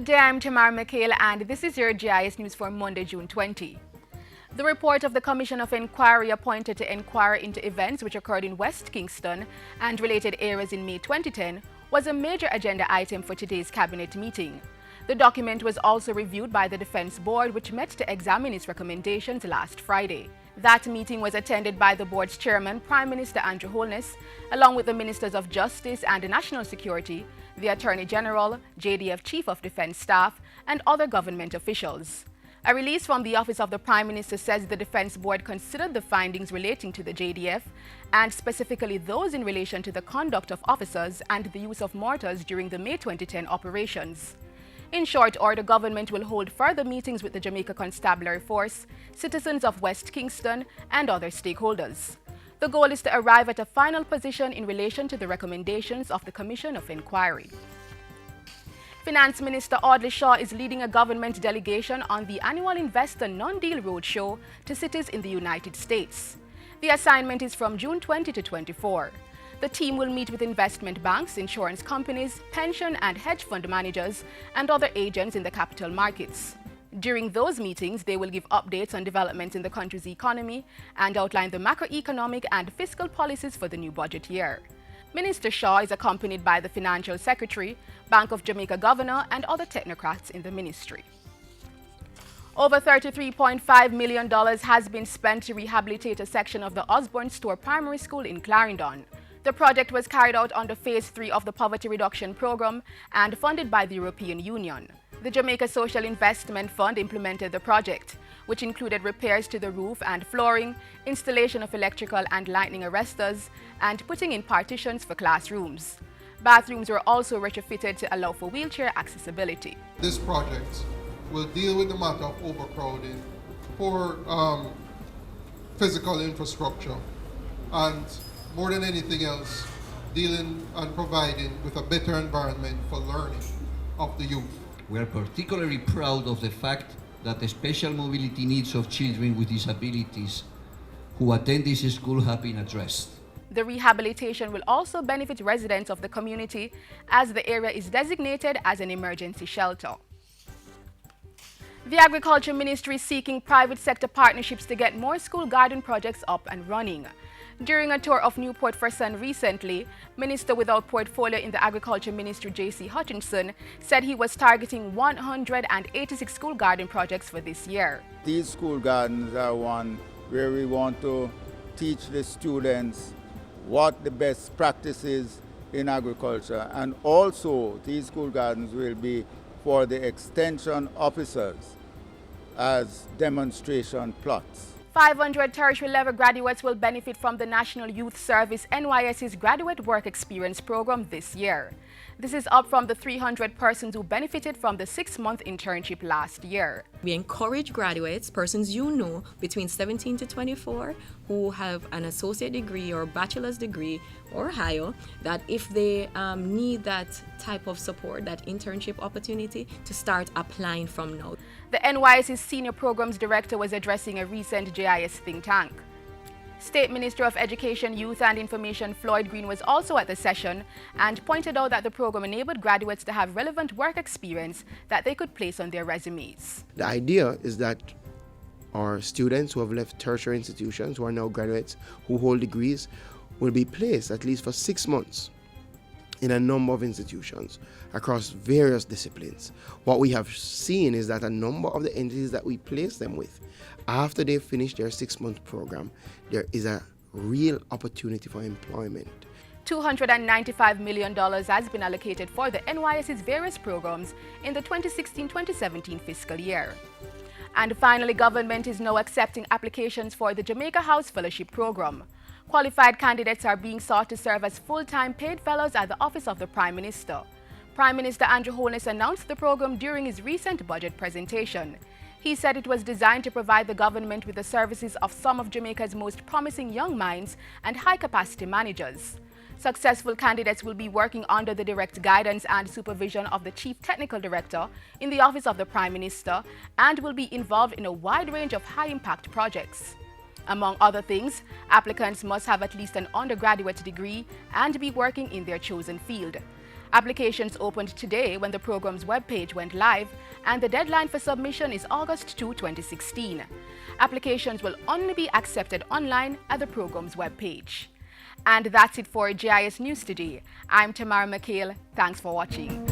Good day, I'm Tamara McHale, and this is your JIS news for Monday, June 20. The report of the Commission of Inquiry appointed to inquire into events which occurred in West Kingston and related areas in May 2010 was a major agenda item for today's cabinet meeting. The document was also reviewed by the Defense Board, which met to examine its recommendations last Friday. That meeting was attended by the board's chairman, Prime Minister Andrew Holness, along with the Ministers of Justice and National Security, the Attorney General, JDF Chief of Defense Staff, and other government officials. A release from the Office of the Prime Minister says the Defense Board considered the findings relating to the JDF, and specifically those in relation to the conduct of officers and the use of mortars during the May 2010 operations. In short order, government will hold further meetings with the Jamaica Constabulary Force, citizens of West Kingston, and other stakeholders. The goal is to arrive at a final position in relation to the recommendations of the Commission of Inquiry. Finance Minister Audley Shaw is leading a government delegation on the annual Investor Non-Deal Roadshow to cities in the United States. The assignment is from June 20 to 24. The team will meet with investment banks, insurance companies, pension and hedge fund managers, and other agents in the capital markets. During those meetings, they will give updates on developments in the country's economy and outline the macroeconomic and fiscal policies for the new budget year. Minister Shaw is accompanied by the Financial Secretary, Bank of Jamaica Governor, and other technocrats in the ministry. Over $33.5 million has been spent to rehabilitate a section of the Osborne Store Primary School in Clarendon. The project was carried out under Phase 3 of the Poverty Reduction Program and funded by the European Union. The Jamaica Social Investment Fund implemented the project, which included repairs to the roof and flooring, installation of electrical and lightning arresters, and putting in partitions for classrooms. Bathrooms were also retrofitted to allow for wheelchair accessibility. This project will deal with the matter of overcrowding, poor physical infrastructure, and more than anything else, dealing and providing with a better environment for learning of the youth. We are particularly proud of the fact that the special mobility needs of children with disabilities who attend this school have been addressed. The rehabilitation will also benefit residents of the community as the area is designated as an emergency shelter. The Agriculture Ministry is seeking private sector partnerships to get more school garden projects up and running. During a tour of Newport for Sun recently, Minister without portfolio in the Agriculture Ministry J.C. Hutchinson said he was targeting 186 school garden projects for this year. These school gardens are one where we want to teach the students what the best practice is in agriculture, and also these school gardens will be for the extension officers as demonstration plots. 500 tertiary level graduates will benefit from the National Youth Service NYS's Graduate Work Experience program this year. This is up from the 300 persons who benefited from the 6-month internship last year. We encourage graduates, persons you know, between 17 to 24, who have an associate degree or bachelor's degree or higher, that if they need that type of support, that internship opportunity, to start applying from now. The NYS's Senior Programs Director was addressing a recent JIS think tank. State Minister of Education, Youth and Information Floyd Green was also at the session and pointed out that the program enabled graduates to have relevant work experience that they could place on their resumes. The idea is that our students who have left tertiary institutions, who are now graduates, who hold degrees, will be placed at least for 6 months in a number of institutions across various disciplines. What we have seen is that a number of the entities that we place them with, after they finish their 6-month program, there is a real opportunity for employment. $295 million has been allocated for the NYS's various programs in the 2016-2017 fiscal year. And finally, government is now accepting applications for the Jamaica House Fellowship Program. Qualified candidates are being sought to serve as full-time paid fellows at the Office of the Prime Minister. Prime Minister Andrew Holness announced the program during his recent budget presentation. He said it was designed to provide the government with the services of some of Jamaica's most promising young minds and high-capacity managers. Successful candidates will be working under the direct guidance and supervision of the Chief Technical Director in the Office of the Prime Minister and will be involved in a wide range of high-impact projects. Among other things, applicants must have at least an undergraduate degree and be working in their chosen field. Applications opened today when the program's webpage went live, and the deadline for submission is August 2, 2016. Applications will only be accepted online at the program's webpage. And that's it for JIS News today. I'm Tamara McHale. Thanks for watching.